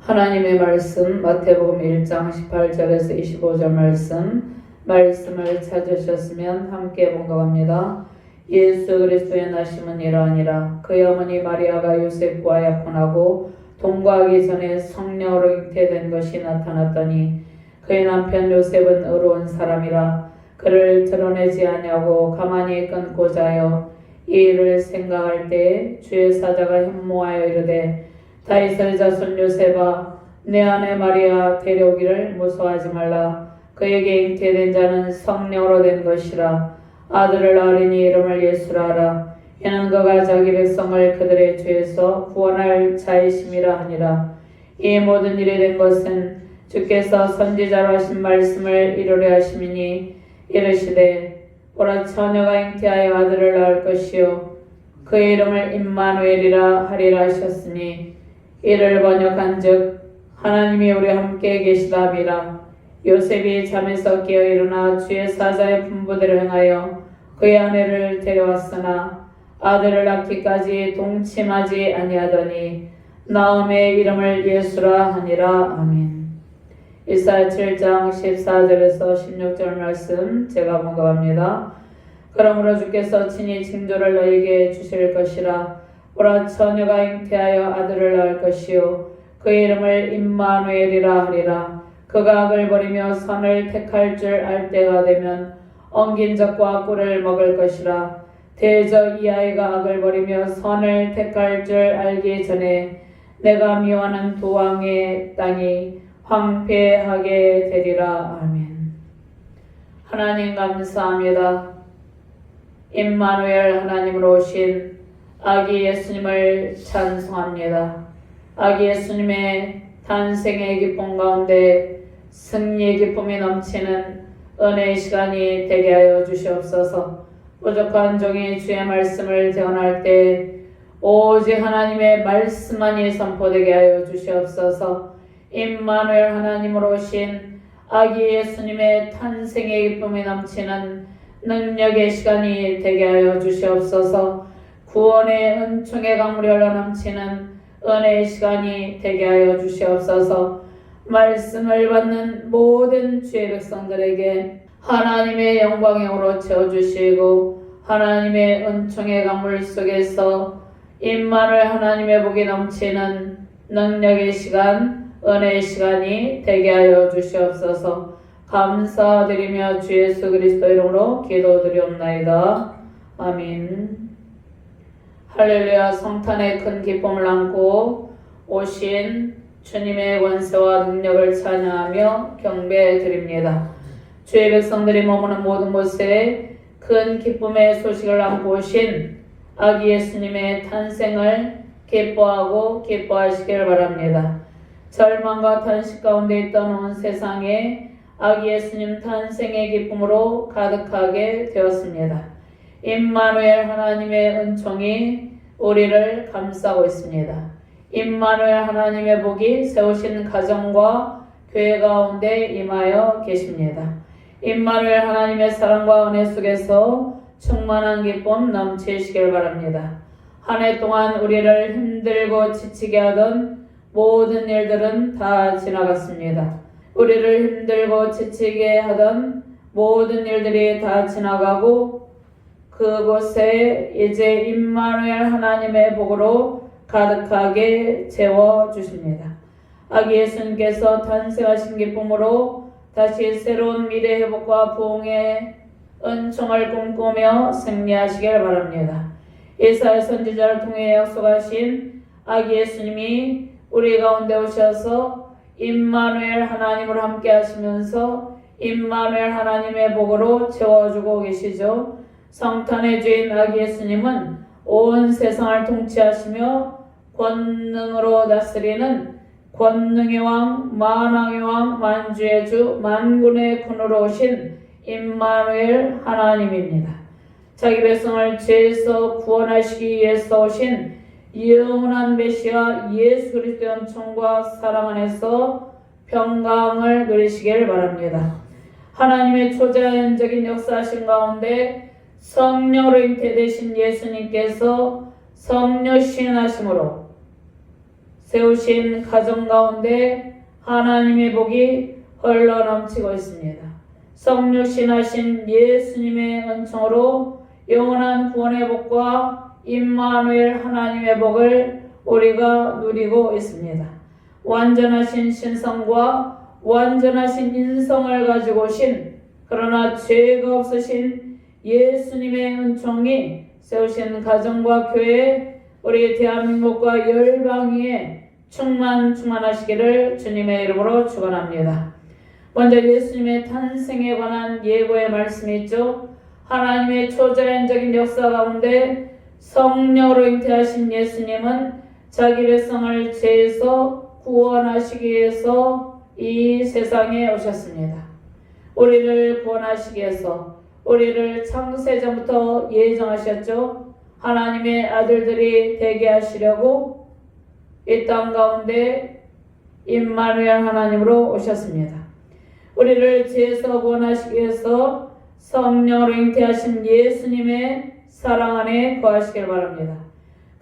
하나님의 말씀 마태복음 1장 18절에서 25절 말씀을 찾으셨으면 함께 봉독합니다. 예수 그리스도의 나심은 이러하니라. 그의 어머니 마리아가 요셉과 약혼하고 동거하기 전에 성령으로 잉태된 것이 나타났더니 그의 남편 요셉은 의로운 사람이라 그를 드러내지 아니하고 가만히 끊고자 하여 이 일을 생각할 때에 주의 사자가 현모하여 이르되 다윗의 자손 요셉아 내 아내 마리아 데려오기를 무서워하지 말라. 그에게 잉태된 자는 성령으로 된 것이라. 아들을 낳으리니 이름을 예수라 하라. 이는 그가 자기 백성을 그들의 죄에서 구원할 자이심이라 하니라. 이 모든 일이 된 것은 주께서 선지자로 하신 말씀을 이루려 하심이니 이르시되 보라 처녀가 잉태하여 아들을 낳을 것이요 그의 이름을 임마누엘이라 하리라 하셨으니 이를 번역한즉 하나님이 우리 함께 계시다 함이라. 요셉이 잠에서 깨어 일어나 주의 사자의 분부대로 행하여 그의 아내를 데려왔으나 아들을 낳기까지 동침하지 아니하더니 나음의 이름을 예수라 하니라. 아멘. 이사야 7장 14절에서 16절 말씀 제가 봉독합니다. 그러므로 주께서 친히 징조를 너에게 주실 것이라. 보라 처녀가 잉태하여 아들을 낳을 것이요 그의 이름을 임마누엘이라 하리라. 그가 악을 버리며 선을 택할 줄 알 때가 되면 엉긴 젖과 꿀을 먹을 것이라. 대저 이 아이가 악을 버리며 선을 택할 줄 알기 전에 내가 미워하는 두 왕의 땅이 황폐하게 되리라. 아멘. 하나님 감사합니다. 임마누엘 하나님으로 오신 아기 예수님을 찬송합니다. 아기 예수님의 탄생의 기쁨 가운데 승리의 기쁨이 넘치는 은혜의 시간이 되게 하여 주시옵소서. 부족한 종이 주의 말씀을 대언할 때 오직 하나님의 말씀만이 선포되게 하여 주시옵소서. 임마누엘 하나님으로 오신 아기 예수님의 탄생의 기쁨이 넘치는 능력의 시간이 되게 하여 주시옵소서. 구원의 은총의 강물이 흘러 넘치는 은혜의 시간이 되게 하여 주시옵소서. 말씀을 받는 모든 주의 백성들에게 하나님의 영광으로 채워주시고 하나님의 은총의 강물 속에서 임마누엘 하나님의 복이 넘치는 능력의 시간, 은혜의 시간이 되게 하여 주시옵소서. 감사드리며 주 예수 그리스도 이름으로 기도드리옵나이다. 아멘. 할렐루야. 성탄의 큰 기쁨을 안고 오신 주님의 권세와 능력을 찬양하며 경배드립니다. 주의 백성들이 머무는 모든 곳에 큰 기쁨의 소식을 안고 오신 아기 예수님의 탄생을 기뻐하고 기뻐하시길 바랍니다. 절망과 탄식 가운데 있던 온 세상에 아기 예수님 탄생의 기쁨으로 가득하게 되었습니다. 임마누엘 하나님의 은총이 우리를 감싸고 있습니다. 임마누엘 하나님의 복이 세우신 가정과 교회 가운데 임하여 계십니다. 임마누엘 하나님의 사랑과 은혜 속에서 충만한 기쁨 넘치시길 바랍니다. 한 해 동안 우리를 힘들고 지치게 하던 모든 일들은 다 지나갔습니다. 우리를 힘들고 지치게 하던 모든 일들이 다 지나가고 그곳에 이제 임마누엘 하나님의 복으로 가득하게 채워주십니다. 아기 예수님께서 탄생하신 기쁨으로 다시 새로운 미래 회복과 부흥의 은총을 꿈꾸며 승리하시길 바랍니다. 이사야 선지자를 통해 약속하신 아기 예수님이 우리 가운데 오셔서 임마누엘 하나님을 함께 하시면서 임마누엘 하나님의 복으로 채워주고 계시죠. 성탄의 주인 아기 예수님은 온 세상을 통치하시며 권능으로 다스리는 권능의 왕, 만왕의 왕, 만주의 주, 만군의 군으로 오신 임마누엘 하나님입니다. 자기 백성을 죄에서 구원하시기 위해서 오신 영원한 메시아 예수 그리스도의 은총과 사랑 안에서 평강을 누리시길 바랍니다. 하나님의 초자연적인 역사하신 가운데 성령으로 잉태되신 예수님께서 성령 시인하심으로 세우신 가정 가운데 하나님의 복이 흘러넘치고 있습니다. 성육신하신 예수님의 은총으로 영원한 구원의 복과 임마누엘 하나님의 복을 우리가 누리고 있습니다. 완전하신 신성과 완전하신 인성을 가지고 오신 그러나 죄가 없으신 예수님의 은총이 세우신 가정과 교회, 우리 대한민국과 열방위에 충만하시기를 주님의 이름으로 축원합니다. 먼저 예수님의 탄생에 관한 예고의 말씀이 있죠. 하나님의 초자연적인 역사 가운데 성령으로 잉태하신 예수님은 자기 백성을 죄에서 구원하시기 위해서 이 세상에 오셨습니다. 우리를 구원하시기 위해서 우리를 창세전부터 예정하셨죠. 하나님의 아들들이 되게 하시려고 이 땅 가운데 임마누엘 하나님으로 오셨습니다. 우리를 죄에서 구원하시기 위해서 성령으로 잉태하신 예수님의 사랑 안에 거하시길 바랍니다.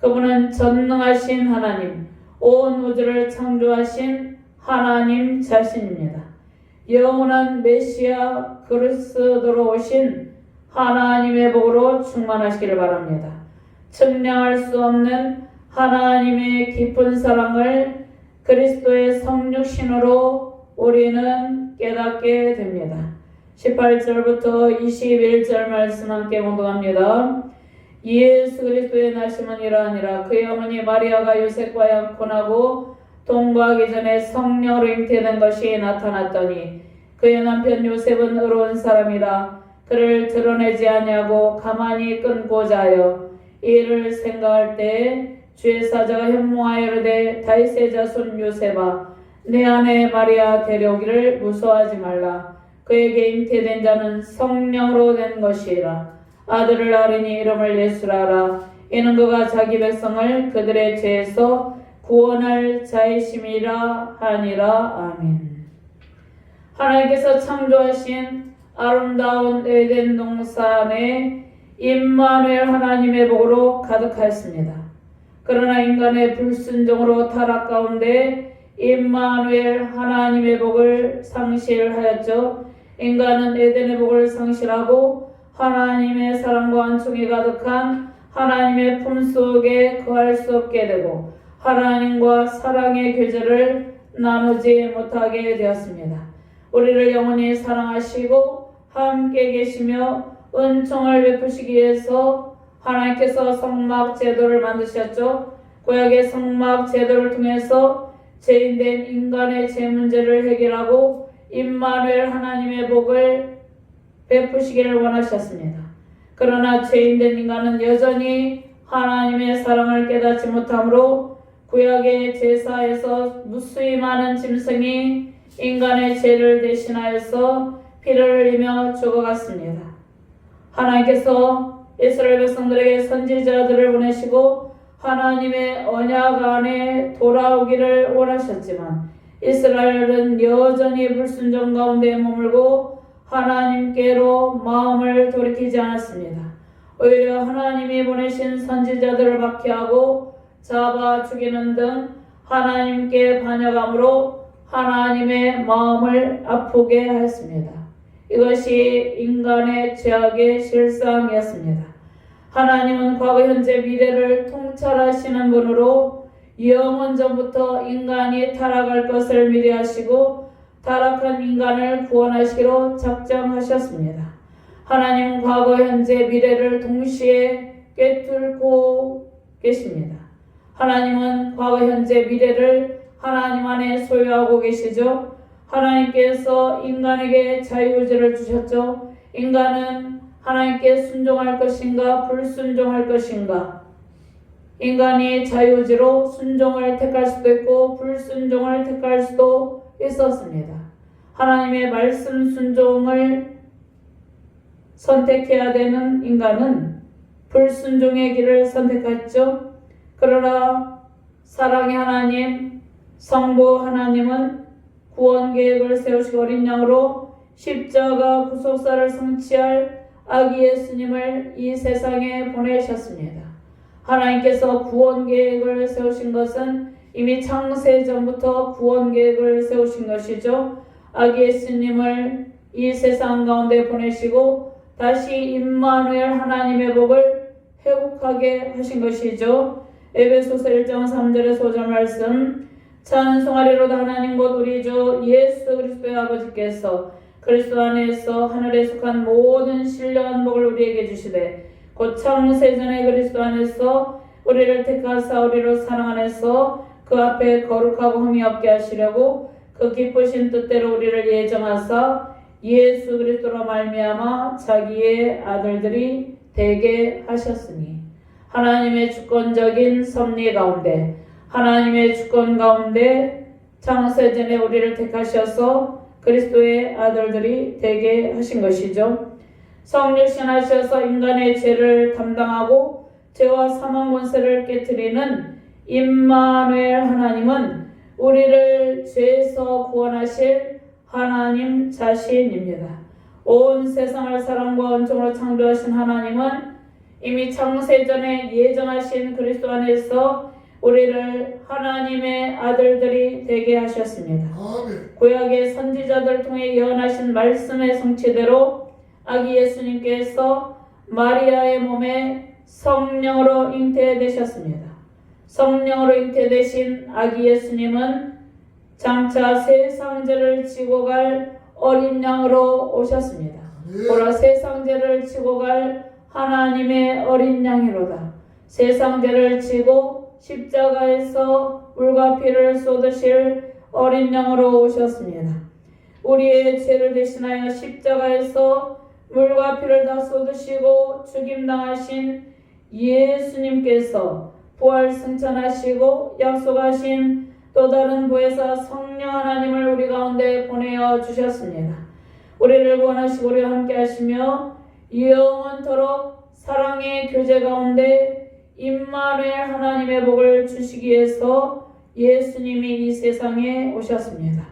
그분은 전능하신 하나님, 온 우주를 창조하신 하나님 자신입니다. 영원한 메시아 그리스도로 오신 하나님의 복으로 충만하시기를 바랍니다. 측량할 수 없는 하나님의 깊은 사랑을 그리스도의 성육신으로 우리는 깨닫게 됩니다. 18절부터 21절 말씀 함께 공독합니다. 예수 그리스도의 나심은 이러하니라. 그의 어머니 마리아가 요셉과 약혼하고 동거하기 전에 성령으로 잉태된 것이 나타났더니 그의 남편 요셉은 의로운 사람이라 그를 드러내지 아니하고 가만히 끊고자 하여 이를 생각할 때에 주의 사자가 현몽하여 이르되 다윗의 자손 요셉아 내 아내 마리아 데려오기를 무서워하지 말라. 그에게 잉태된 자는 성령으로 된 것이라. 아들을 낳으리니 이름을 예수라 하라. 이는 그가 자기 백성을 그들의 죄에서 구원할 자이심이라 하니라. 아멘. 하나님께서 창조하신 아름다운 에덴 동산에 임마누엘 하나님의 복으로 가득하였습니다. 그러나 인간의 불순종으로 타락 가운데 임마누엘 하나님의 복을 상실하였죠. 인간은 에덴의 복을 상실하고 하나님의 사랑과 은총이 가득한 하나님의 품속에 거할 수 없게 되고 하나님과 사랑의 교제를 나누지 못하게 되었습니다. 우리를 영원히 사랑하시고 함께 계시며 은총을 베푸시기 위해서 하나님께서 성막 제도를 만드셨죠. 구약의 성막 제도를 통해서 죄인된 인간의 죄 문제를 해결하고 임마누엘 하나님의 복을 베푸시기를 원하셨습니다. 그러나 죄인된 인간은 여전히 하나님의 사랑을 깨닫지 못하므로 구약의 제사에서 무수히 많은 짐승이 인간의 죄를 대신하여서 피를 흘리며 죽어갔습니다. 하나님께서 이스라엘 백성들에게 선지자들을 보내시고 하나님의 언약 안에 돌아오기를 원하셨지만 이스라엘은 여전히 불순종 가운데 머물고 하나님께로 마음을 돌이키지 않았습니다. 오히려 하나님이 보내신 선지자들을 박해하고 잡아 죽이는 등 하나님께 반역함으로 하나님의 마음을 아프게 하였습니다. 이것이 인간의 죄악의 실상이었습니다. 하나님은 과거, 현재, 미래를 통찰하시는 분으로 영원전부터 인간이 타락할 것을 미리 하시고 타락한 인간을 구원하시기로 작정하셨습니다. 하나님은 과거, 현재, 미래를 동시에 꿰뚫고 계십니다. 하나님은 과거, 현재, 미래를 하나님 안에 소유하고 계시죠. 하나님께서 인간에게 자유의지를 주셨죠. 인간은 하나님께 순종할 것인가 불순종할 것인가. 인간이 자유의지로 순종을 택할 수도 있고 불순종을 택할 수도 있었습니다. 하나님의 말씀 순종을 선택해야 되는 인간은 불순종의 길을 선택했죠. 그러나 사랑의 하나님, 성부 하나님은 구원 계획을 세우시고 어린 양으로 십자가 구속사를 성취할 아기 예수님을 이 세상에 보내셨습니다. 하나님께서 구원 계획을 세우신 것은 이미 창세 전부터 구원 계획을 세우신 것이죠. 아기 예수님을 이 세상 가운데 보내시고 다시 임마누엘 하나님의 복을 회복하게 하신 것이죠. 에베소서 1장 3절의 소절 말씀, 찬송하리로다 하나님 곧 우리 주 예수 그리스도의 아버지께서 그리스도 안에서 하늘에 속한 모든 신령한 복을 우리에게 주시되 곧 창세전에 그리스도 안에서 우리를 택하사 우리로 사랑 안에서 그 앞에 거룩하고 흠이 없게 하시려고 그 기쁘신 뜻대로 우리를 예정하사 예수 그리스도로 말미암아 자기의 아들들이 되게 하셨으니, 하나님의 주권적인 섭리 가운데, 하나님의 주권 가운데 창세전에 우리를 택하셔서 그리스도의 아들들이 되게 하신 것이죠. 성육신하셔서 인간의 죄를 담당하고 죄와 사망 권세를 깨뜨리는 임마누엘 하나님은 우리를 죄에서 구원하실 하나님 자신입니다. 온 세상을 사랑과 은총으로 창조하신 하나님은 이미 창세전에 예정하신 그리스도 안에서 우리를 하나님의 아들들이 되게 하셨습니다. 구약의 선지자들 통해 예언하신 말씀의 성취대로 아기 예수님께서 마리아의 몸에 성령으로 잉태되셨습니다. 성령으로 잉태되신 아기 예수님은 장차 세상 죄를 지고 갈 어린 양으로 오셨습니다. 보라, 세상 죄를 지고 갈 하나님의 어린 양이로다. 세상 죄를 지고 십자가에서 물과 피를 쏟으실 어린 양으로 오셨습니다. 우리의 죄를 대신하여 십자가에서 물과 피를 다 쏟으시고 죽임당하신 예수님께서 부활 승천하시고 약속하신 또 다른 보혜사 성령 하나님을 우리 가운데 보내어 주셨습니다. 우리를 구원하시고 우리와 함께 하시며 영원토록 사랑의 교제 가운데 임마누엘 하나님의 복을 주시기 위해서 예수님이 이 세상에 오셨습니다.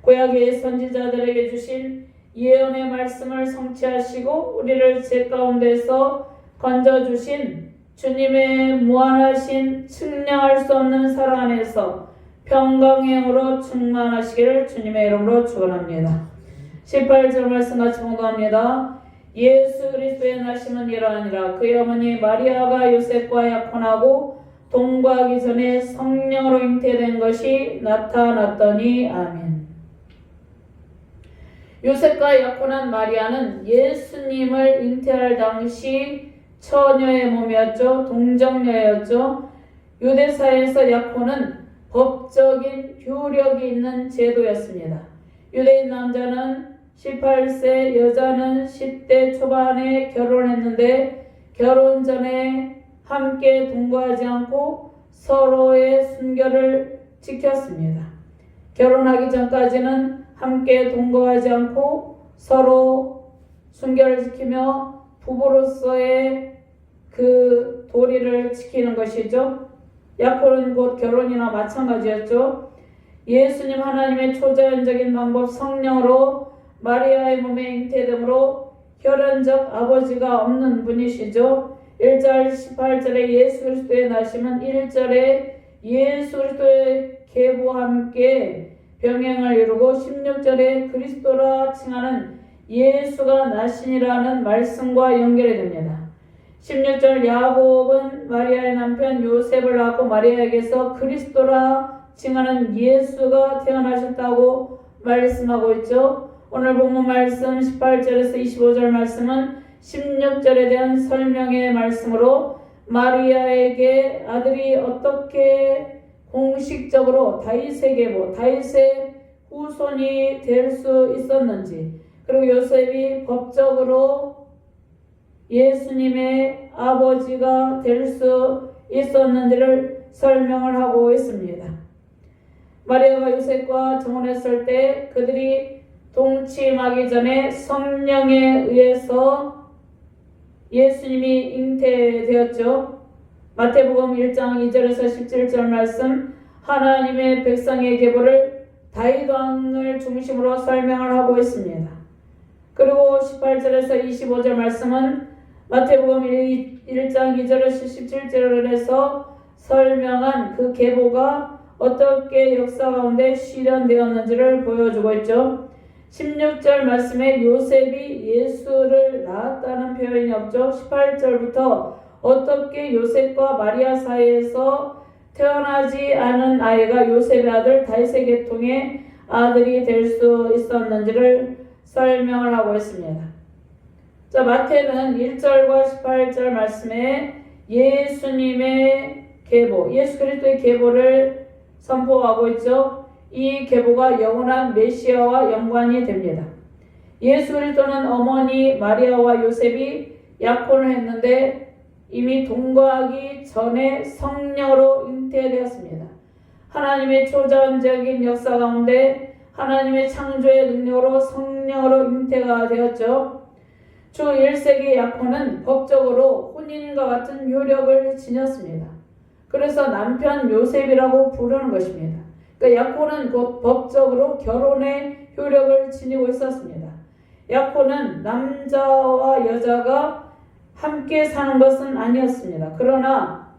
구약의 선지자들에게 주신 예언의 말씀을 성취하시고 우리를 죄 가운데서 건져주신 주님의 무한하신 측량할 수 없는 사랑 안에서 평강행으로 충만하시기를 주님의 이름으로 축원합니다. 18절 말씀 같이 봉독합니다. 예수 그리스도의 나심은 이러하니라. 그의 어머니 마리아가 요셉과 약혼하고 동거하기 전에 성령으로 잉태된 것이 나타났더니. 아멘. 요셉과 약혼한 마리아는 예수님을 잉태할 당시 처녀의 몸이었죠. 동정녀였죠. 유대사회에서 약혼은 법적인 효력이 있는 제도였습니다. 유대인 남자는 18세, 여자는 10대 초반에 결혼했는데 결혼 전에 함께 동거하지 않고 서로의 순결을 지켰습니다. 결혼하기 전까지는 함께 동거하지 않고 서로 순결을 지키며 부부로서의 그 도리를 지키는 것이죠. 약혼은 곧 결혼이나 마찬가지였죠. 예수님 하나님의 초자연적인 방법 성령으로 마리아의 몸에 잉태됨으로 혈연적 아버지가 없는 분이시죠. 1절 18절에 예수 그리스도의 나심은 1절에 예수 그리스도의 계보와 함께 병행을 이루고 16절에 그리스도라 칭하는 예수가 나신이라는 말씀과 연결이 됩니다. 16절 야곱은 마리아의 남편 요셉을 낳고 마리아에게서 그리스도라 칭하는 예수가 태어나셨다고 말씀하고 있죠. 오늘 본문 말씀 18절에서 25절 말씀은 16절에 대한 설명의 말씀으로 마리아에게 아들이 어떻게 공식적으로 다윗의 계보, 다윗의 후손이 될 수 있었는지, 그리고 요셉이 법적으로 예수님의 아버지가 될 수 있었는지를 설명을 하고 있습니다. 마리아가 요셉과 정혼했을 때 그들이 동침하기 전에 성령에 의해서 예수님이 잉태되었죠. 마태복음 1장 2절에서 17절 말씀, 하나님의 백성의 계보를 다윗 왕을 중심으로 설명을 하고 있습니다. 그리고 18절에서 25절 말씀은 마태복음 1장 2절에서 17절에서 설명한 그 계보가 어떻게 역사 가운데 실현되었는지를 보여주고 있죠. 16절 말씀에 요셉이 예수를 낳았다는 표현이 없죠. 18절부터 어떻게 요셉과 마리아 사이에서 태어나지 않은 아이가 요셉의 아들 다윗의 계통의 아들이 될 수 있었는지를 설명을 하고 있습니다. 자, 마태는 1절과 18절 말씀에 예수님의 계보, 예수 그리스도의 계보를 선포하고 있죠. 이 계보가 영원한 메시아와 연관이 됩니다. 예수 그리스도는 어머니 마리아와 요셉이 약혼을 했는데 이미 동거하기 전에 성녀로 잉태되었습니다. 하나님의 초자연적인 역사 가운데 하나님의 창조의 능력으로 성령으로 잉태가 되었죠. 주 1세기 약혼은 법적으로 혼인과 같은 효력을 지녔습니다. 그래서 남편 요셉이라고 부르는 것입니다. 그러니까 약혼은 곧 법적으로 결혼의 효력을 지니고 있었습니다. 약혼은 남자와 여자가 함께 사는 것은 아니었습니다. 그러나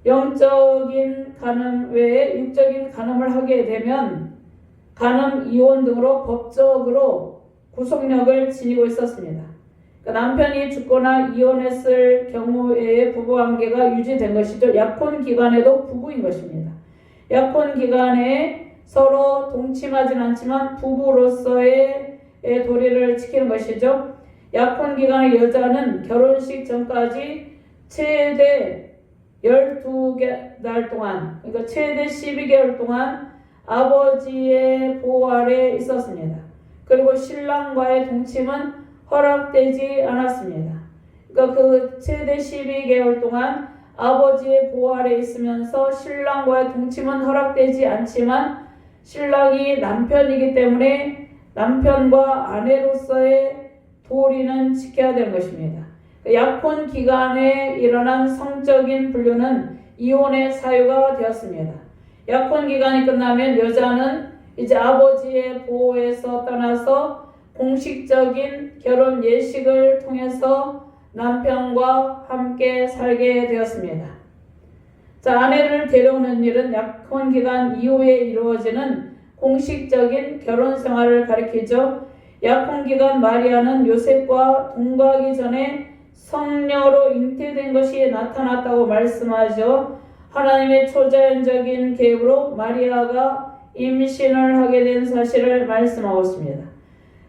영적인 간음 외에 육적인 간음을 하게 되면 간음, 이혼 등으로 법적으로 구속력을 지니고 있었습니다. 그러니까 남편이 죽거나 이혼했을 경우에 부부관계가 유지된 것이죠. 약혼 기간에도 부부인 것입니다. 약혼 기간에 서로 동침하진 않지만 부부로서의 도리를 지키는 것이죠. 약혼 기간의 여자는 결혼식 전까지 최대 12달 동안, 그러니까 최대 12개월 동안 아버지의 보호 아래 있었습니다. 그리고 신랑과의 동침은 허락되지 않았습니다. 그러니까 그 최대 12개월 동안 아버지의 보호 아래 있으면서 신랑과의 동침은 허락되지 않지만 신랑이 남편이기 때문에 남편과 아내로서의 도리는 지켜야 되는 것입니다. 약혼 기간에 일어난 성적인 분류는 이혼의 사유가 되었습니다. 약혼 기간이 끝나면 여자는 이제 아버지의 보호에서 떠나서 공식적인 결혼 예식을 통해서 남편과 함께 살게 되었습니다. 자, 아내를 데려오는 일은 약혼 기간 이후에 이루어지는 공식적인 결혼 생활을 가리키죠. 약혼 기간 마리아는 요셉과 동거하기 전에 성녀로 잉태된 것이 나타났다고 말씀하죠. 하나님의 초자연적인 계획으로 마리아가 임신을 하게 된 사실을 말씀하고 있습니다.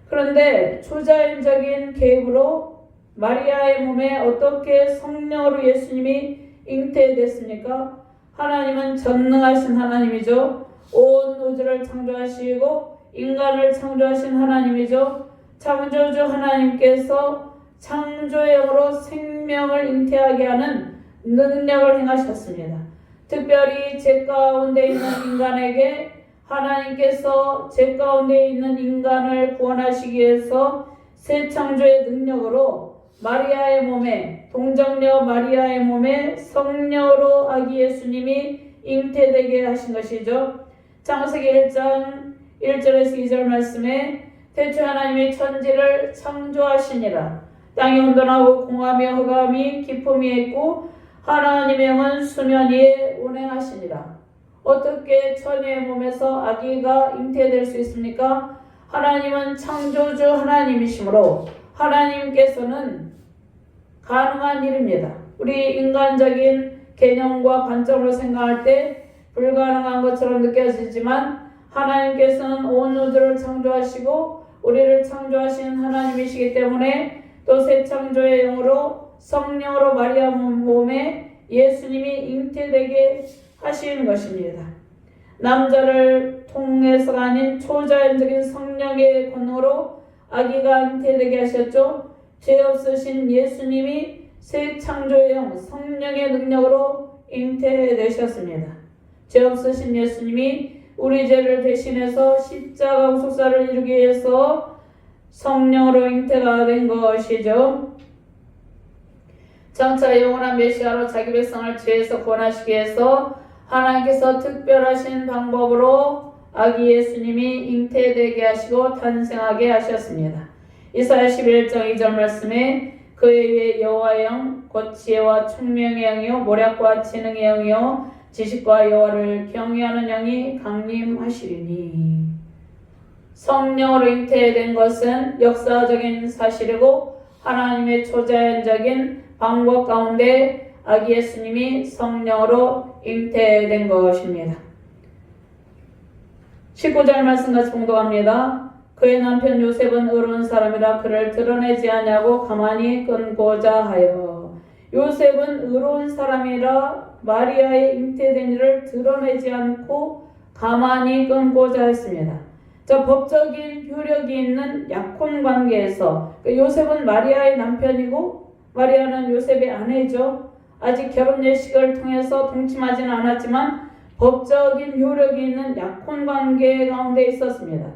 그런데 초자연적인 계획으로 마리아의 몸에 어떻게 성령으로 예수님이 잉태됐습니까? 하나님은 전능하신 하나님이죠. 온 우주를 창조하시고 인간을 창조하신 하나님이죠. 창조주 하나님께서 창조의 영으로 생명을 잉태하게 하는 능력을 행하셨습니다. 특별히 죄 가운데 있는 인간에게 하나님께서 죄 가운데 있는 인간을 구원하시기 위해서 새 창조의 능력으로 마리아의 몸에, 동정녀 마리아의 몸에 성녀로 아기 예수님이 잉태되게 하신 것이죠. 창세기 1장 1절에서 2절 말씀에 태초에 하나님이 천지를 창조하시니라. 땅이 온전하고 공하며 흑암이 깊음이 있고 하나님의 영은 수면 위에 운행하시니라. 어떻게 처녀의 몸에서 아기가 잉태될 수 있습니까? 하나님은 창조주 하나님이시므로 하나님께서는 가능한 일입니다. 우리 인간적인 개념과 관점으로 생각할 때 불가능한 것처럼 느껴지지만 하나님께서는 온 우주를 창조하시고 우리를 창조하신 하나님이시기 때문에 또 새 창조의 영으로 성령으로 마리아 몸에 예수님이 잉태되게 하시는 것입니다. 남자를 통해서가 아닌 초자연적인 성령의 권능으로 아기가 잉태되게 하셨죠. 죄 없으신 예수님이 새 창조의 영 성령의 능력으로 잉태되셨습니다. 죄 없으신 예수님이 우리 죄를 대신해서 십자가 구속사를 이루기 위해서 성령으로 잉태가 된 것이죠. 장차 영원한 메시아로 자기 백성을 죄에서 구원하시기 위해서 하나님께서 특별하신 방법으로 아기 예수님이 잉태되게 하시고 탄생하게 하셨습니다. 이사야 11장 2절 말씀에 그의 위에 여호와의 영 곧 지혜와 총명의 영이요 모략과 지능의 영이요 지식과 여호와를 경외하는 영이 강림하시리니. 성령으로 잉태된 것은 역사적인 사실이고 하나님의 초자연적인 방법 가운데 아기 예수님이 성령으로 잉태된 것입니다. 19절 말씀같이 봉독합니다. 그의 남편 요셉은 의로운 사람이라 그를 드러내지 아니하고 가만히 끊고자 하여. 요셉은 의로운 사람이라 마리아의 잉태된 일을 드러내지 않고 가만히 끊고자 했습니다. 법적인 효력이 있는 약혼 관계에서 요셉은 마리아의 남편이고 마리아는 요셉의 아내죠. 아직 결혼 예식을 통해서 동침하지는 않았지만 법적인 효력이 있는 약혼 관계 가운데 있었습니다.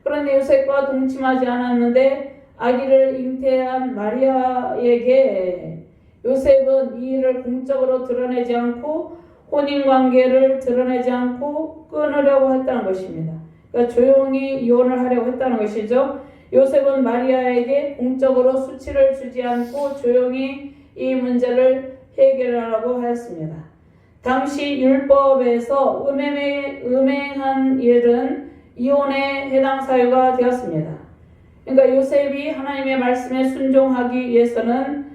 그런데 요셉과 동침하지 않았는데 아기를 잉태한 마리아에게 요셉은 이 일을 공적으로 드러내지 않고 혼인관계를 드러내지 않고 끊으려고 했다는 것입니다. 그러니까 조용히 이혼을 하려고 했다는 것이죠. 요셉은 마리아에게 공적으로 수치를 주지 않고 조용히 이 문제를 해결하라고 하였습니다. 당시 율법에서 음행한 일은 이혼에 해당 사유가 되었습니다. 그러니까 요셉이 하나님의 말씀에 순종하기 위해서는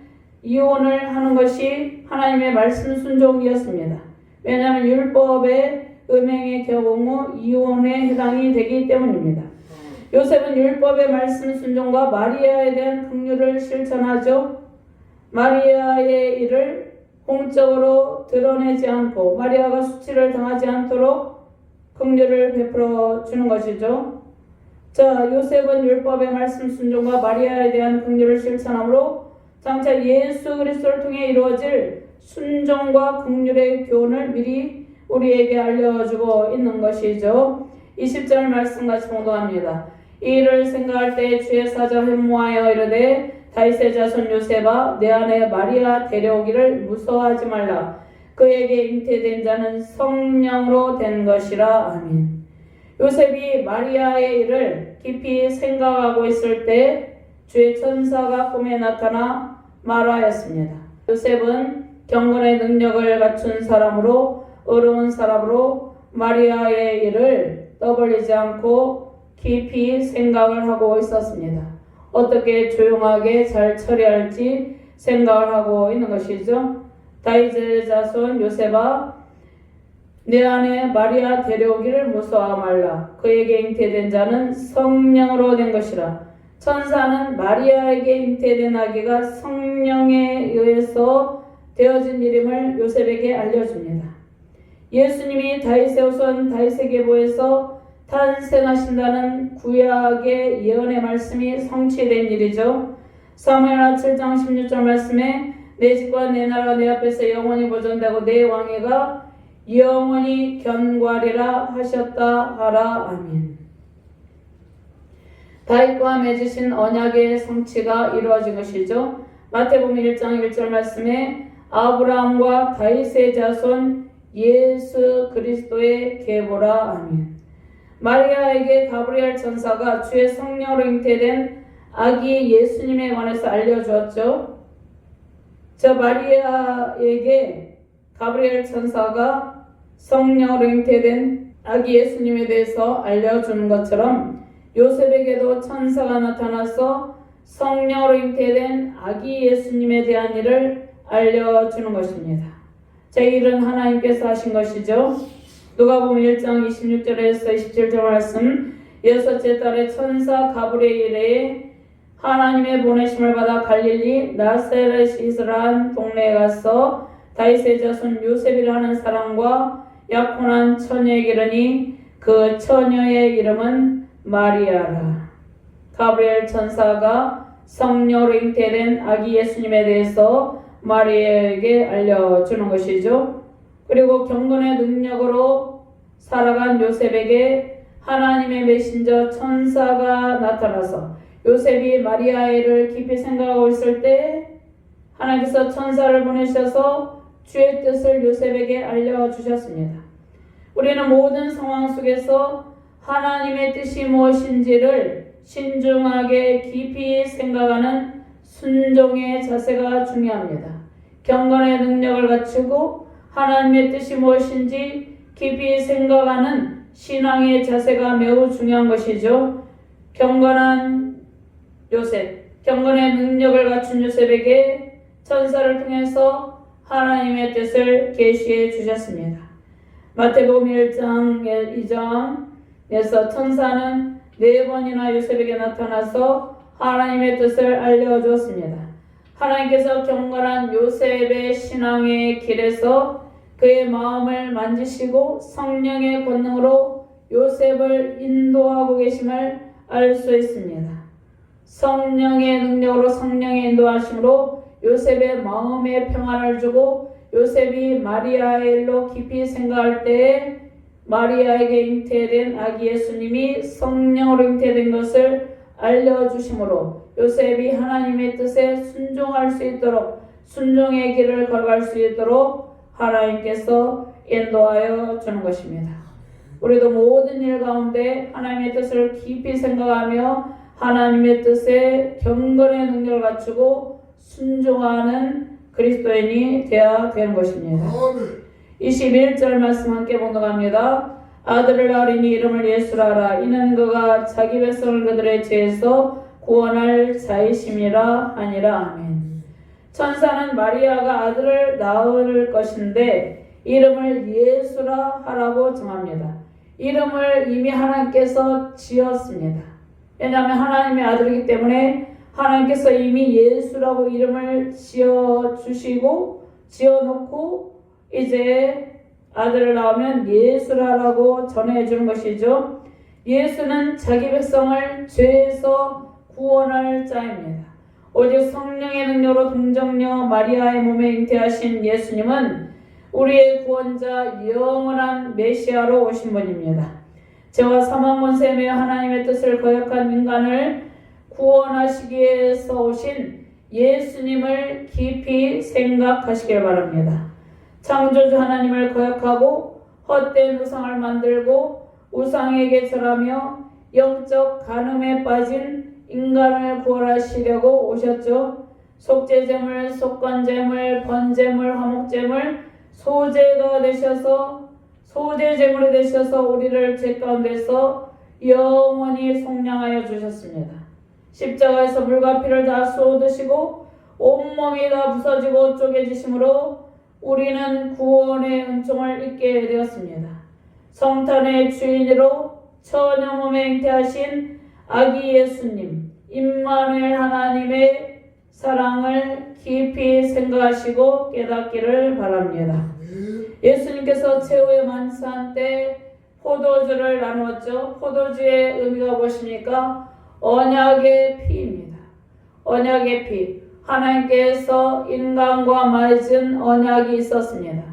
이혼을 하는 것이 하나님의 말씀 순종이었습니다. 왜냐하면 율법의 음행의 경우 이혼에 해당이 되기 때문입니다. 요셉은 율법의 말씀 순종과 마리아에 대한 긍휼을 실천하죠. 마리아의 일을 공적으로 드러내지 않고 마리아가 수치를 당하지 않도록 긍휼을 베풀어 주는 것이죠. 요셉은 율법의 말씀 순종과 마리아에 대한 긍휼을 실천함으로 장차 예수 그리스도를 통해 이루어질 순종과 긍휼의 교훈을 미리 우리에게 알려주고 있는 것이죠. 20절 말씀같이 봉독합니다. 이 일을 생각할 때 주의 사자 햄모하여 이르되 다윗의 자손 요셉아 내 아내 마리아 데려오기를 무서워하지 말라. 그에게 잉태된 자는 성령으로 된 것이라. 아멘. 요셉이 마리아의 일을 깊이 생각하고 있을 때 주의 천사가 꿈에 나타나 말하였습니다. 요셉은 경건의 능력을 갖춘 사람으로 의로운 사람으로 마리아의 일을 떠벌리지 않고 깊이 생각을 하고 있었습니다. 어떻게 조용하게 잘 처리할지 생각을 하고 있는 것이죠. 다윗의 자손 요셉아 내 아내 마리아 데려오기를 무서워하지 말라. 그에게 잉태된 자는 성령으로 된 것이라. 천사는 마리아에게 잉태된 아기가 성령에 의해서 되어진 일임을 요셉에게 알려줍니다. 예수님이 다윗의 후손 다윗의 계보에서 탄생하신다는 구약의 예언의 말씀이 성취된 일이죠. 사무엘하 7장 16절 말씀에 내 집과 내 나라가 내 앞에서 영원히 보존되고 내 왕위가 영원히 견고하리라 하셨다 하라. 아멘. 다윗과 맺으신 언약의 성취가 이루어진 것이죠. 마태복음 1장 1절 말씀에 아브라함과 다윗의 자손 예수 그리스도의 계보라. 아멘. 마리아에게 가브리엘 천사가 주의 성령으로 잉태된 아기 예수님에 관해서 알려주었죠. 마리아에게 가브리엘 천사가 성령으로 잉태된 아기 예수님에 대해서 알려주는 것처럼 요셉에게도 천사가 나타나서 성령으로 잉태된 아기 예수님에 대한 일을 알려주는 것입니다. 이 일은 하나님께서 하신 것이죠. 누가복음 1장 26절에서 27절 말씀 여섯째 달에 천사 가브리엘의 하나님의 보내심을 받아 갈릴리 나사렛이스라는 동네에 가서 다윗의 자손 요셉이라는 사람과 약혼한 처녀에게 이르니 그 처녀의 이름은 마리아라. 가브리엘 천사가 성령으로 잉태된 아기 예수님에 대해서 마리아에게 알려주는 것이죠. 그리고 경건의 능력으로 살아간 요셉에게 하나님의 메신저 천사가 나타나서 요셉이 마리아를 깊이 생각하고 있을 때 하나님께서 천사를 보내셔서 주의 뜻을 요셉에게 알려주셨습니다. 우리는 모든 상황 속에서 하나님의 뜻이 무엇인지를 신중하게 깊이 생각하는 순종의 자세가 중요합니다. 경건의 능력을 갖추고 하나님의 뜻이 무엇인지 깊이 생각하는 신앙의 자세가 매우 중요한 것이죠. 경건한 요셉, 경건의 능력을 갖춘 요셉에게 천사를 통해서 하나님의 뜻을 계시해 주셨습니다. 마태복음 1장 2장에서 천사는 4번이나 요셉에게 나타나서 하나님의 뜻을 알려주었습니다. 하나님께서 경건한 요셉의 신앙의 길에서 그의 마음을 만지시고 성령의 권능으로 요셉을 인도하고 계심을 알 수 있습니다. 성령의 능력으로 성령의 인도하심으로 요셉의 마음에 평안을 주고 요셉이 마리아의 일로 깊이 생각할 때에 마리아에게 잉태된 아기 예수님이 성령으로 잉태된 것을 알려주심으로 요셉이 하나님의 뜻에 순종할 수 있도록 순종의 길을 걸어갈 수 있도록 하나님께서 인도하여 주는 것입니다. 우리도 모든 일 가운데 하나님의 뜻을 깊이 생각하며 하나님의 뜻에 경건의 능력을 갖추고 순종하는 그리스도인이 되어야 되는 것입니다. 21절 말씀 함께 봉독합니다. 아들을 낳으리니 이름을 예수라 하라. 이는 그가 자기 백성을 그들의 죄에서 구원할 자이심이라 하니라. 아멘. 천사는 마리아가 아들을 낳을 것인데 이름을 예수라 하라고 정합니다. 이름을 이미 하나님께서 지었습니다. 왜냐하면 하나님의 아들이기 때문에 하나님께서 이미 예수라고 이름을 지어주시고 지어놓고 이제 아들을 낳으면 예수라라고 전해주는 것이죠. 예수는 자기 백성을 죄에서 구원할 자입니다. 오직 성령의 능력으로 동정녀 마리아의 몸에 잉태하신 예수님은 우리의 구원자 영원한 메시아로 오신 분입니다. 죄와 사망 권세에 매여 하나님의 뜻을 거역한 인간을 구원하시기 위해서 오신 예수님을 깊이 생각하시길 바랍니다. 창조주 하나님을 거역하고 헛된 우상을 만들고 우상에게 절하며 영적 간음에 빠진 인간을 구원하시려고 오셨죠. 속죄제물, 속건제물, 번제물, 화목제물, 소제가 되셔서 소제제물이 되셔서 우리를 죄 가운데서 영원히 속량하여 주셨습니다. 십자가에서 물과 피를 다 쏟으시고 온몸이 다 부서지고 쪼개지심으로 우리는 구원의 은총을 입게 되었습니다. 성탄의 주인으로 처녀 몸에 잉태하신 아기 예수님, 임마누엘 하나님의 사랑을 깊이 생각하시고 깨닫기를 바랍니다. 예수님께서 최후의 만찬 때 포도주를 나누었죠. 포도주의 의미가 무엇입니까? 언약의 피입니다. 언약의 피. 하나님께서 인간과 맺은 언약이 있었습니다.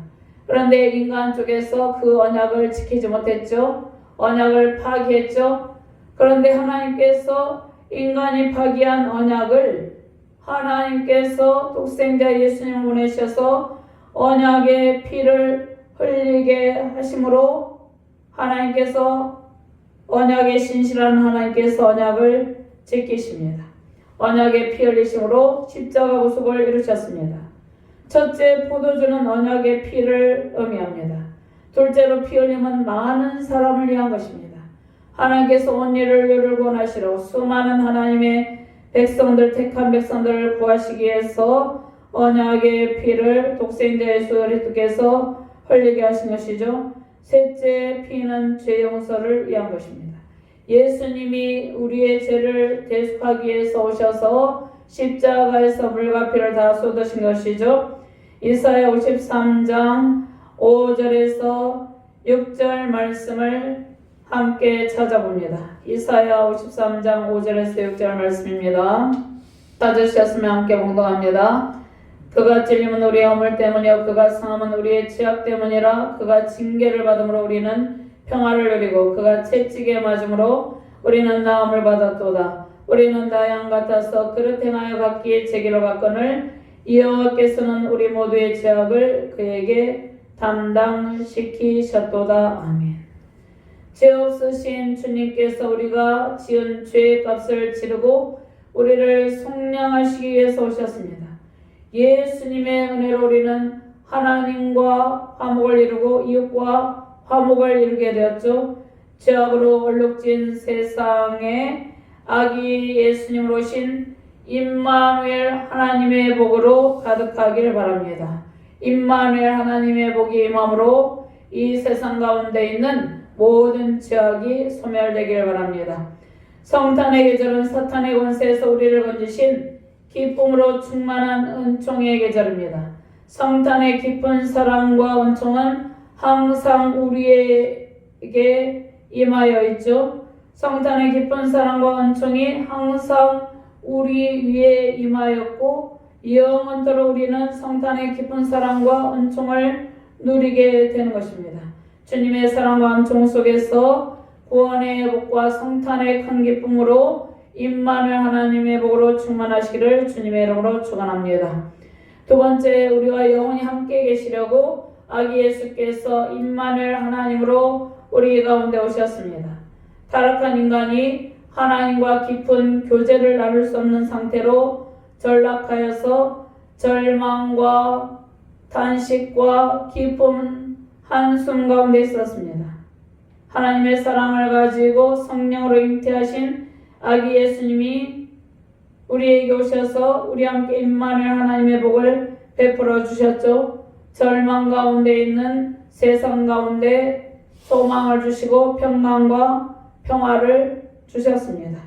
그런데 인간 쪽에서 그 언약을 지키지 못했죠. 언약을 파기했죠. 그런데 하나님께서 인간이 파기한 언약을 하나님께서 독생자 예수님을 보내셔서 언약의 피를 흘리게 하심으로 하나님께서 언약의 신실한 하나님께서 언약을 지키십니다. 언약의 피 흘리심으로 십자가 구속을 이루셨습니다. 첫째, 포도주는 언약의 피를 의미합니다. 둘째로 피 흘림은 많은 사람을 위한 것입니다. 하나님께서 온 인류를 구원하시러 수많은 하나님의 백성들, 택한 백성들을 구하시기 위해서 언약의 피를 독생자 예수 그리스도께서 흘리게 하신 것이죠. 셋째, 피는 죄 용서를 위한 것입니다. 예수님이 우리의 죄를 대속하기 위해서 오셔서 십자가에서 물과 피를 다 쏟으신 것이죠. 이사야 53장 5절에서 6절 말씀을 함께 찾아봅니다. 이사야 53장 5절에서 6절 말씀입니다. 찾으셨으면 함께 봉독합니다. 그가 찔림은 우리의 허물 때문이요 그가 상함은 우리의 죄악 때문이라. 그가 징계를 받음으로 우리는 평화를 누리고 그가 채찍에 맞음으로 우리는 나음을 받았도다. 우리는 다 양 같아서 그릇 행하여 각기 제기로 받거늘 여호와께서는 우리 모두의 죄악을 그에게 담당시키셨도다. 아멘. 죄 없으신 주님께서 우리가 지은 죄의 값을 치르고 우리를 속량하시기 위해서 오셨습니다. 예수님의 은혜로 우리는 하나님과 화목을 이루고 이웃과 화목을 이루게 되었죠. 죄악으로 얼룩진 세상에 아기 예수님으로 오신 임마누엘 하나님의 복으로 가득하기를 바랍니다. 임마누엘 하나님의 복이 임함으로 이 세상 가운데 있는 모든 죄악이 소멸되기를 바랍니다. 성탄의 계절은 사탄의 권세에서 우리를 건지신 기쁨으로 충만한 은총의 계절입니다. 성탄의 깊은 사랑과 은총은 항상 우리에게 임하여 있죠. 성탄의 깊은 사랑과 은총이 항상 우리 위에 임하였고 영원토록 우리는 성탄의 깊은 사랑과 은총을 누리게 되는 것입니다. 주님의 사랑과 은총 속에서 구원의 복과 성탄의 큰 기쁨으로 임마누엘 하나님의 복으로 충만하시기를 주님의 이름으로 축원합니다. 두 번째, 우리와 영원히 함께 계시려고 아기 예수께서 임마누엘 하나님으로 우리 가운데 오셨습니다. 타락한 인간이 하나님과 깊은 교제를 나눌 수 없는 상태로 전락하여서 절망과 탄식과 깊은 한숨 가운데 있었습니다. 하나님의 사랑을 가지고 성령으로 잉태하신 아기 예수님이 우리에게 오셔서 우리와 함께 임마누엘 하나님의 복을 베풀어 주셨죠. 절망 가운데 있는 세상 가운데 소망을 주시고 평강과 평화를 주셨습니다.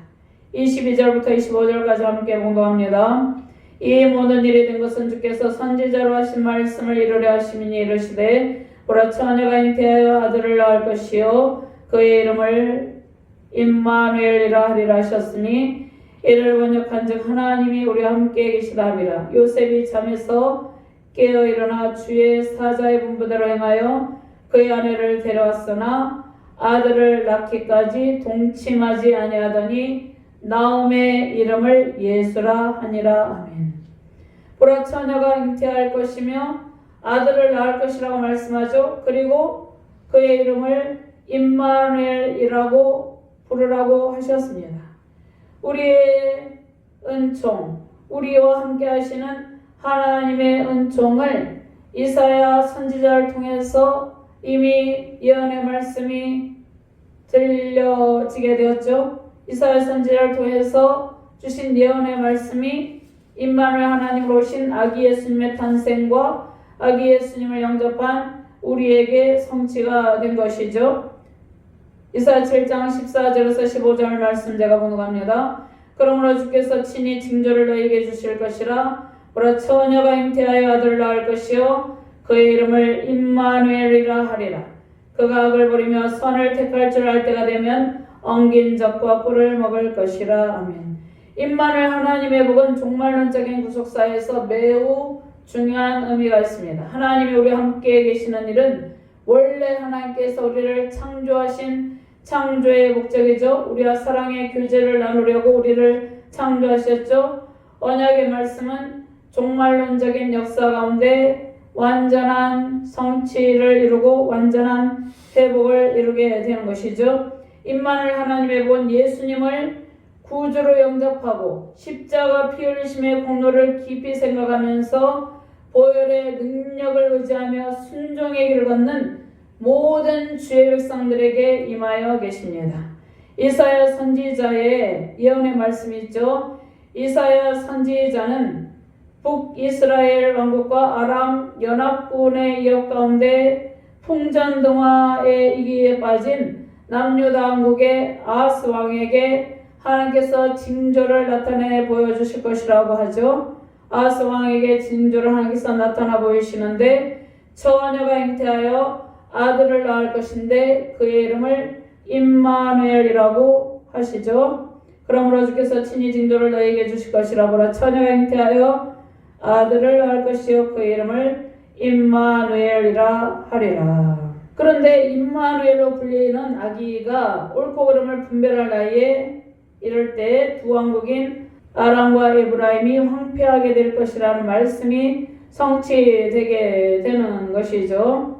22절부터 25절까지 함께 공독합니다. 이 모든 일이 된 것은 주께서 선지자로 하신 말씀을 이루려 하심이니 이르시되 보라 처녀가 잉태하여 아들을 낳을 것이요 그의 이름을 임마누엘이라 하리라 하셨으니 이를 번역한즉 하나님이 우리와 함께 계시다 함이라. 요셉이 잠에서 깨어 일어나 주의 사자의 분부대로 행하여 그의 아내를 데려왔으나 아들을 낳기까지 동침하지 아니하더니 나옴의 이름을 예수라 하니라. 아멘. 보라 처녀가 잉태할 것이며 아들을 낳을 것이라고 말씀하죠. 그리고 그의 이름을 임마누엘이라고 부르라고 하셨습니다. 우리의 은총, 우리와 함께 하시는 하나님의 은총을 이사야 선지자를 통해서 이미 예언의 말씀이 들려지게 되었죠. 이사야 선지자를 통해서 주신 예언의 말씀이 임마누엘 하나님으로 오신 아기 예수님의 탄생과 아기 예수님을 영접한 우리에게 성취가 된 것이죠. 이사야 7장 14절에서 15절 말씀 제가 봉독합니다. 그러므로 주께서 친히 징조를 너희에게 주실 것이라. 보라 처녀가 잉태하여 아들을 낳을 것이요 그의 이름을 임마누엘이라 하리라. 그가 악을 버리며 선을 택할 줄 알 때가 되면 엉긴 젖과 꿀을 먹을 것이라. 아멘. 임마누엘 하나님의 복은 종말론적인 구속사에서 매우 중요한 의미가 있습니다. 하나님이 우리와 함께 계시는 일은 원래 하나님께서 우리를 창조하신 창조의 목적이죠. 우리와 사랑의 교제를 나누려고 우리를 창조하셨죠. 언약의 말씀은 종말론적인 역사 가운데 완전한 성취를 이루고 완전한 회복을 이루게 되는 것이죠. 임마누엘 하나님의 본 예수님을 구주로 영접하고 십자가 피 흘리심의 공로를 깊이 생각하면서 보혈의 능력을 의지하며 순종의 길을 걷는 모든 주의 백성들에게 임하여 계십니다. 이사야 선지자의 예언의 말씀이 있죠. 이사야 선지자는 북이스라엘 왕국과 아람 연합군의 위협 가운데 풍전등화의 이기에 빠진 남유다 왕국의 아하스 왕에게 하나님께서 징조를 나타내 보여주실 것이라고 하죠. 아하스 왕에게 징조를 하나님께서 나타나 보이시는데 처녀가 잉태하여 아들을 낳을 것인데 그의 이름을 임마누엘이라고 하시죠. 그러므로 주께서 친히 징조를 너희에게 주실 것이라. 보라 처녀가 잉태하여 아들을 낳을 것이요 그의 이름을 임마누엘이라 하리라. 그런데 임마누엘로 불리는 아기가 옳고 그름을 분별할 나이에 이럴 때 두 왕국인 아람과 에브라임이 황폐하게 될 것이라는 말씀이 성취되게 되는 것이죠.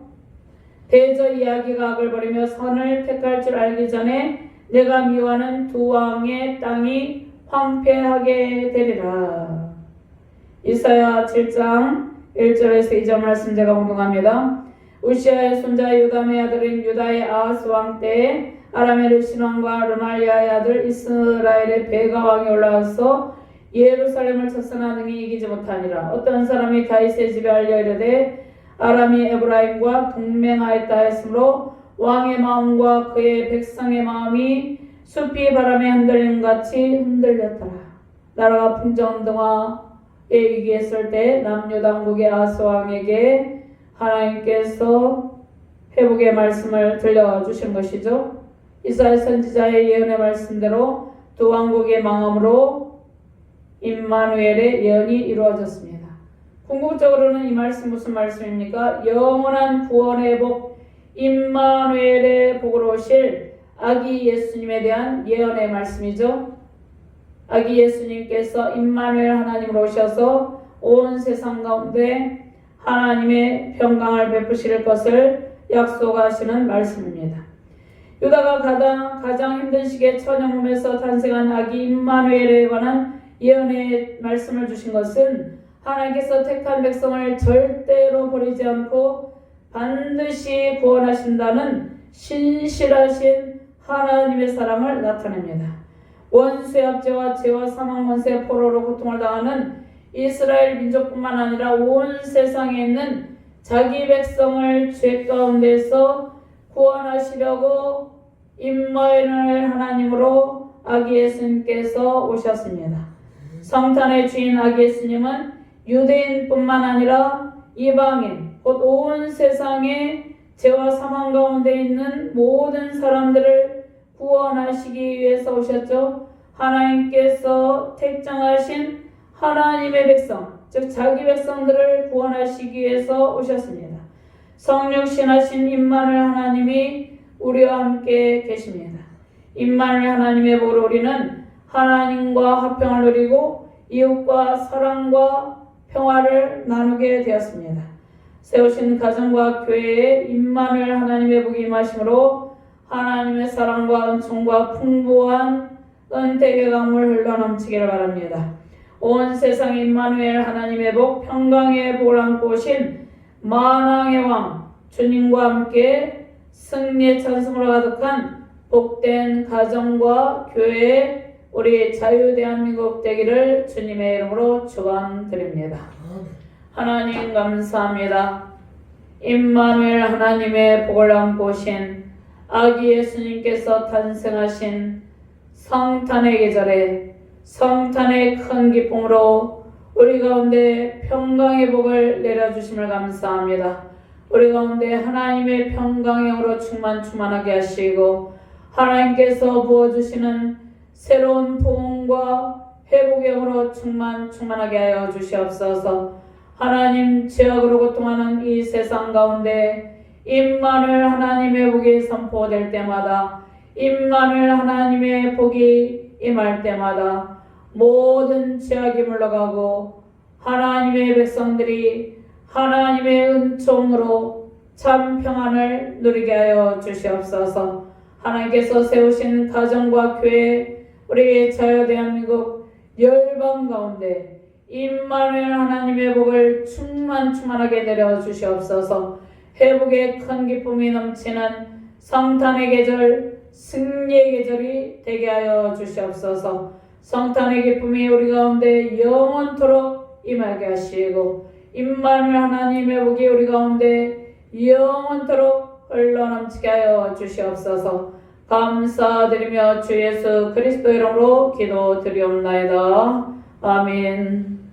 대저 이야기가 악을 버리며 선을 택할 줄 알기 전에 내가 미워하는 두 왕의 땅이 황폐하게 되리라. 이사야 7장 1절에서 2절 말씀 제가 공동합니다. 우시아의 손자 요담의 아들인 유다의 아하스 왕 때에 아람의 신왕과 르말리아의 아들 이스라엘의 베가 왕이 올라와서 예루살렘을 쳤으나 능히 이기지 못하니라. 어떤 사람이 다윗의 집에 알려 이르되 아람이 에브라임과 동맹하였다 했으므로 왕의 마음과 그의 백성의 마음이 숲이 바람에 흔들림같이 흔들렸더라. 나라가 풍정등화에 위기했을 때 남유당국의 아하스 왕에게 하나님께서 회복의 말씀을 들려주신 것이죠. 이사야 선지자의 예언의 말씀대로 두 왕국의 망함으로 임마누엘의 예언이 이루어졌습니다. 궁극적으로는 이 말씀 무슨 말씀입니까? 영원한 구원의 복, 임마누엘의 복으로 오실 아기 예수님에 대한 예언의 말씀이죠. 아기 예수님께서 임마누엘 하나님으로 오셔서 온 세상 가운데 하나님의 평강을 베푸실 것을 약속하시는 말씀입니다. 유다가 가장 힘든 시기에 처녀몸에서 탄생한 아기 임마누엘에 관한 예언의 말씀을 주신 것은 하나님께서 택한 백성을 절대로 버리지 않고 반드시 구원하신다는 신실하신 하나님의 사랑을 나타냅니다. 원수의 압제와 죄와 사망 권세의 포로로 고통을 당하는 이스라엘 민족뿐만 아니라 온 세상에 있는 자기 백성을 죄 가운데서 구원하시려고 임마누엘 하나님으로 아기 예수님께서 오셨습니다. 성탄의 주인 아기 예수님은 유대인뿐만 아니라 이방인, 곧 온 세상에 죄와 사망 가운데 있는 모든 사람들을 구원하시기 위해서 오셨죠. 하나님께서 택정하신 하나님의 백성, 즉 자기 백성들을 구원하시기 위해서 오셨습니다. 성육신하신 임마누엘 하나님이 우리와 함께 계십니다. 임마누엘 하나님의 복으로 우리는 하나님과 화평을 누리고 이웃과 사랑과 평화를 나누게 되었습니다. 세우신 가정과 교회에 임마누엘 하나님의 복이 임하심으로 하나님의 사랑과 은총과 풍부한 은택의 강물 흘러넘치기를 바랍니다. 온 세상에 임마누엘 하나님의 복, 평강의 복을 안고 오신 만왕의 왕 주님과 함께 승리의 찬송으로 가득한 복된 가정과 교회, 우리 자유대한민국 되기를 주님의 이름으로 축원드립니다. 하나님 감사합니다. 임마누엘 하나님의 복을 안고 오신 아기 예수님께서 탄생하신 성탄의 계절에 성탄의 큰 기쁨으로 우리 가운데 평강의 복을 내려주심을 감사합니다. 우리 가운데 하나님의 평강의 영으로 충만하게 하시고 하나님께서 부어주시는 새로운 부흥과 회복의 영으로 충만하게 하여 주시옵소서. 하나님, 죄악으로 고통하는 이 세상 가운데 임마누엘 하나님의 복이 선포될 때마다, 임마누엘 하나님의 복이 임할 때마다 모든 죄악이 물러가고 하나님의 백성들이 하나님의 은총으로 참 평안을 누리게 하여 주시옵소서. 하나님께서 세우신 가정과 교회, 우리 자유대한민국 열방 가운데 임마누엘 하나님의 복을 충만하게 내려 주시옵소서. 회복의 큰 기쁨이 넘치는 성탄의 계절, 승리의 계절이 되게 하여 주시옵소서. 성탄의 기쁨이 우리 가운데 영원토록 임하게 하시고 임마누엘 하나님의 복이 우리 가운데 영원토록 흘러넘치게 하여 주시옵소서. 감사드리며 주 예수 그리스도 이름으로 기도드리옵나이다. 아멘.